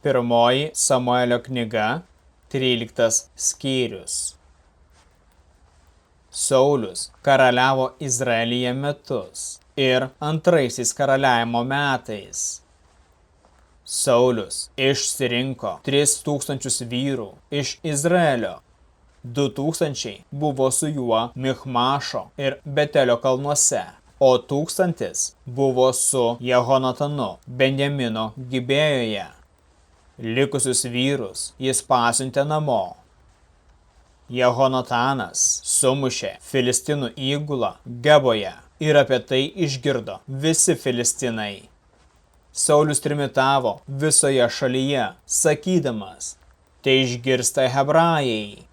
Pirmoji Samuelio knyga, 13 skyrius. Saulius karaliavo Izraelyje metus ir antraisiais karaliavimo metais. Saulius išsirinko 3000 vyrų iš Izraelio. 2000 buvo su juo Michmašo ir Betelio kalnuose, o 1000 buvo su Jehonatanu Benjamino Gibėjoje. Likusius vyrus jis pasiuntė namo. Jehonatanas sumušė Filistinų įgulą Geboje ir apie tai išgirdo visi filistinai. Saulius trimitavo visoje šalyje, sakydamas, tai išgirsta hebrajai.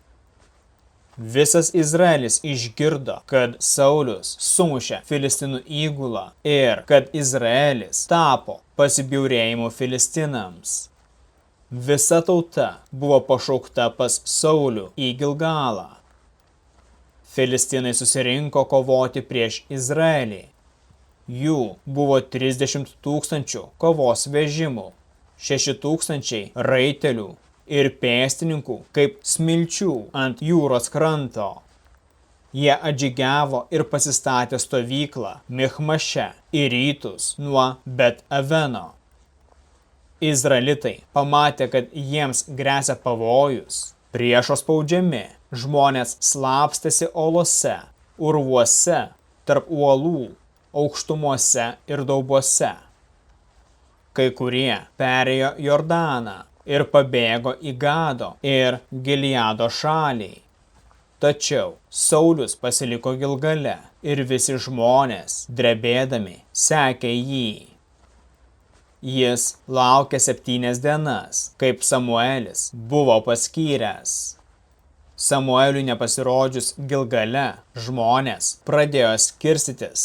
Visas Izraelis išgirdo, kad Saulius sumušė Filistinų įgulą ir kad Izraelis tapo pasibjaurėjimu filistinams. Visa tauta buvo pašaukta pas Saulių į Gilgalą. Filistinai susirinko kovoti prieš Izraelį. Jų buvo 30 000 kovos vežimų, 6 000 raitelių ir pėstininkų kaip smilčių ant jūros kranto. Jie atžygiavo ir pasistatė stovyklą Michmaše į rytus nuo Bet Aveno. Izraelitai pamatė, kad jiems gresia pavojus. Priešo spaudžiami, žmonės slapstėsi olose, urvuose, tarp uolų, aukštumose ir daubuose. Kai kurie perėjo Jordaną ir pabėgo į Gado ir Gileado šalį. Tačiau Saulius pasiliko Gilgale ir visi žmonės, drebėdami, sekė jį. Jis laukė 7 dienas, kaip Samuelis buvo paskyręs. Samueliui nepasirodžius Gilgale, žmonės pradėjo skirstytis.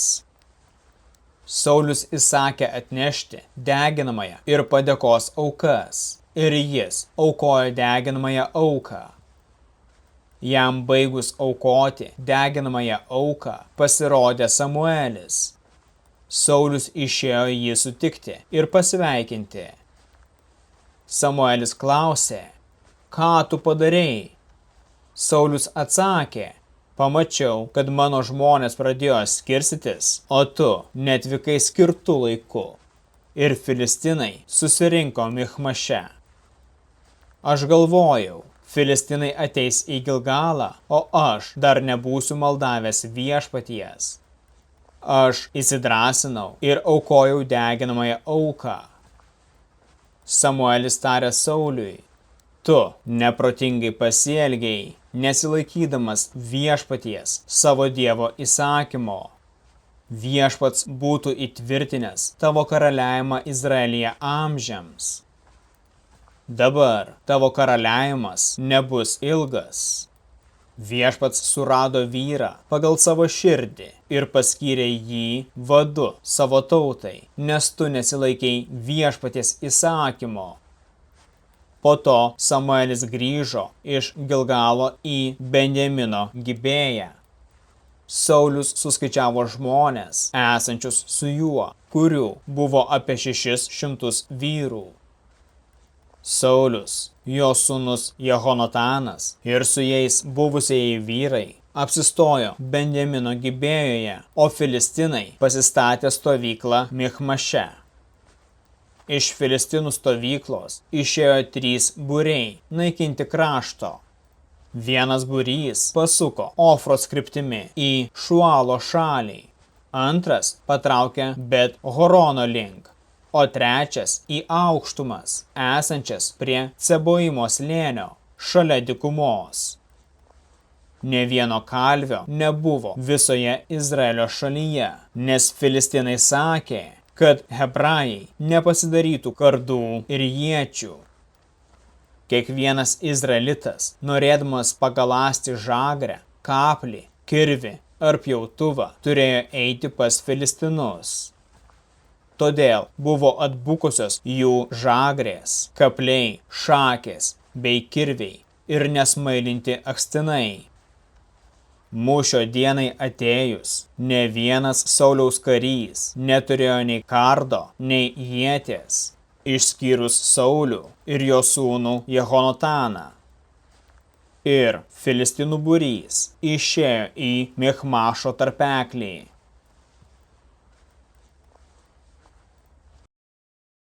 Saulius įsakė atnešti deginamąją ir padėkos aukas, ir jis aukojo deginamąją auką. Jam baigus aukoti deginamąją auką, pasirodė Samuelis. Saulius išėjo jį sutikti ir pasveikinti. Samuelis klausė, ką tu padarei? Saulius atsakė, pamačiau, kad mano žmonės pradėjo skirstytis, o tu netvykai skirtu laiku. Ir filistinai susirinko Michmaše. Aš galvojau, filistinai ateis į Gilgalą, o aš dar nebūsiu maldavęs viešpaties. Aš įsidrąsinau ir aukojau deginamąją auką. Samuelis tarė Sauliui, tu neprotingai pasielgei, nesilaikydamas viešpaties savo Dievo įsakymo. Viešpats būtų įtvirtinęs tavo karaliavimą Izraelyje amžiams. Dabar tavo karaliavimas nebus ilgas. Viešpats surado vyrą pagal savo širdį ir paskyrė jį vadu savo tautai, nes tu nesilaikei viešpaties įsakymo. Po to Samuelis grįžo iš Gilgalo į Benjamino Gibėją. Saulius suskaičiavo žmones, esančius su juo, kurių buvo apie 600 vyrų. Saulius, jo sūnus Jehonatanas ir su jais buvusieji vyrai apsistojo Benjamino Gibėjoje, o filistinai pasistatė stovyklą Michmaše. Iš filistinų stovyklos išėjo 3 būriai naikinti krašto. Vienas būrys pasuko Ofros kryptimi į Šualo šalį, antras patraukė Bet Horono link, o trečias į aukštumas, esančias prie Ceboimo slėnio, šalia dykumos. Nė vieno kalvio nebuvo visoje Izraelio šalyje, nes filistinai sakė, kad hebrajai nepasidarytų kardų ir iečių. Kiekvienas izraelitas, norėdamas pagaląsti žagrę, kaplį, kirvį ar pjautuvą, turėjo eiti pas filistinus. Todėl buvo atbukusios jų žagrės, kapliai, šakės bei kirviai ir nesmailinti akstinai. Mūšio dienai atėjus, ne vienas Sauliaus karys neturėjo nei kardo, nei ieties. išskyrus Saulių ir jo sūnų Jehonataną. Ir filistinų būrys išėjo į Michmašo tarpeklį.